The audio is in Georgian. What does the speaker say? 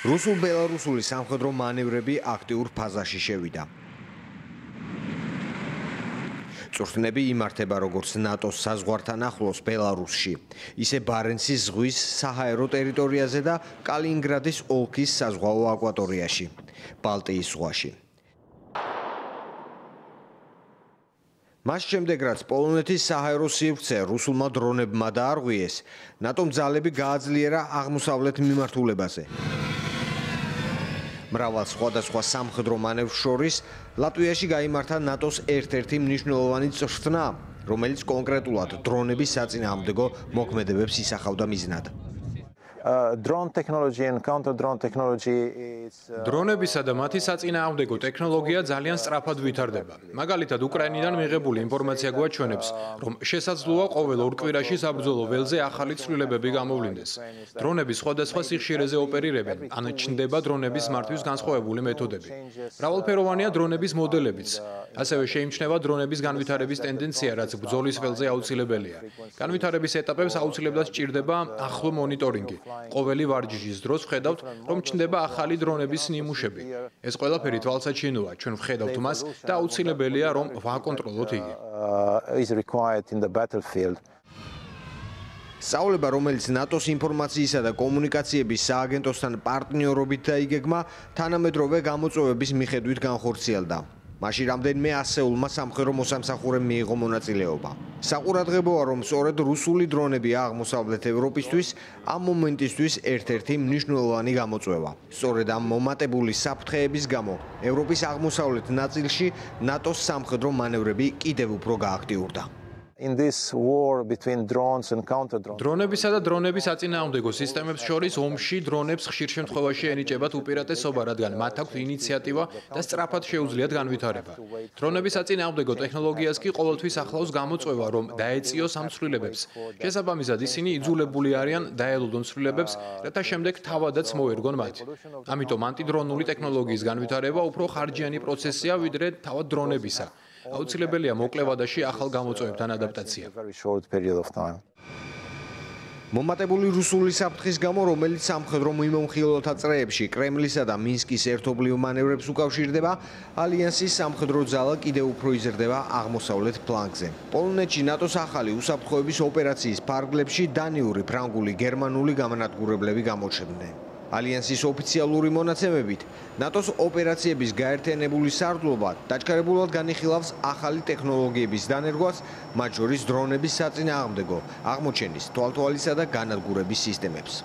რუსულ-ბელარუსული სამხედრო მანევრები აქტიურ ფაზაში შევიდა. წვრთნები იმართება როგორც ნატოს საზღვართან ახლოს ბელარუსში, ისე ბარენცის ზღვის საჰაერო ტერიტორიაზე და კალინინგრადის ოლქის საზღვაო აკვატორიაში, ბალტიის ზღვაში. მას შემდეგ, რაც პოლონეთის საჰაერო სივრცე რუსულმა დრონებმა დაარღვიეს, ნატომ ძალები გააძლიერა აღმოსავლეთ მიმართულებაზე. მრავალ სხვადასხვა სამხედრო მანევრს შორის ლატვიაში გაიმართა ნატოს ერთ-ერთი მნიშვნელოვანი წვრთნა, რომელიც კონკრეტულად დრონების საწინააღმდეგო მოქმედებებს ისახავდა მიზნად. Drone technology and counter drone technology დრონებისა და მათი საწინააღმდეგო ტექნოლოგია ძალიან სწრაფად ვითარდება. მაგალითად, უკრაინიდან მიღებული ინფორმაცია გვაჩვენებს, რომ შესაძლოა ყოველ ორ კვირაში საბრძოლო ველზე ახალი ცვლილებები გამოვლინდეს. დრონები სხვადასხვა სიხშირეზე ოპერირებენ, ან ჩნდება დრონების მართვის განსხვავებული მეთოდები. მრავალფეროვანია დრონების მოდელებიც. ასევე შეიმჩნევა დრონების განვითარების ტენდენცია, რაც ბრძოლის ველზე აუცილებელია. განვითარების ეტაპებს აუცილებლად სჭირდება ახლო მონიტორინგი. ყოველი ვარჯიშის დროს ვხედავთ, რომ ჩნდება ახალი დრონების ნიმუშები. ეს ყველაფერი თვალსაჩინოა, ჩვენ ვხედავთ მას და აუცილებელია, რომ ვაკონტროლოთ იგი. სწავლება, რომელიც ნატოს ინფორმაციისა და კომუნიკაციების სააგენტოსთან პარტნიორობით დაიგეგმა, თანამედროვე გამოწვევების მიხედვით განხორციელდა. მაშინ რამდენიმე ასეულმა სამხედრო მოსამსახურემ მიიღო მონაწილეობა. საყურადღებოა, რომ სწორედ რუსული დრონებია აღმოსავლეთ ევროპისთვის ამ მომენტისთვის ერთ-ერთი მნიშვნელოვანი გამოწვევა. სწორედ ამ მომატებული საფრთხეების გამო ევროპის აღმოსავლეთ ნაწილში ნატოს სამხედრო მანევრები კიდევ უფრო გააქტიურდა. In this war between drones and counter drones. დრონებისა და დრონების საწინააღმდეგო სისტემებს შორის ომში დრონებს ხშირ შემთხვევაში ენიჭებათ უპირატესობა, რადგან მათ აქვთ ინიციატივა და სწრაფად შეუძლიათ განვითარება. დრონების საწინააღმდეგო ტექნოლოგიას კი ყოველთვის ახლავს გამოწვევა, რომ დაეწიოს ამ ცვლილებებს. შესაბამისად, ისინი იძულებული არიან დაელოდონ ცვლილებებს, რათა შემდეგ თავადაც მოერგონ მათ. ამიტომ ანტიდრონული ტექნოლოგიის განვითარება უფრო ხარჯიანი პროცესია, ვიდრე თავად დრონებისა. აუცილებელია მოკლევადაში ახალ გამოწვევებთან ადაპტაცია. მომატებული რუსული საფრთხის გამო, რომელიც სამხედრო მიმოხილველთა წრეებში კრემლისა და მინსკის ერთობლივ მანევრებს უკავშირდება, ალიანსის სამხედრო ძალა კიდევ უფრო იზრდება აღმოსავლეთ ფლანგზე. პოლონეთში ნატოს ახალი უსაფრთხოების ოპერაციის ფარგლებში დანიური, ფრანგული, გერმანული გამანადგურებლები გამოჩნდნენ. ალიანსის ოფიციალური მონაცემებით, ნატოს ოპერაციების გაერთიანებული სარდლობა დაჩქარებულად განიხილავს ახალი ტექნოლოგიების დანერგვას, მათ შორის დრონების საწინააღმდეგო აღმოჩენის, თვალთვალისა და განადგურების სისტემებს.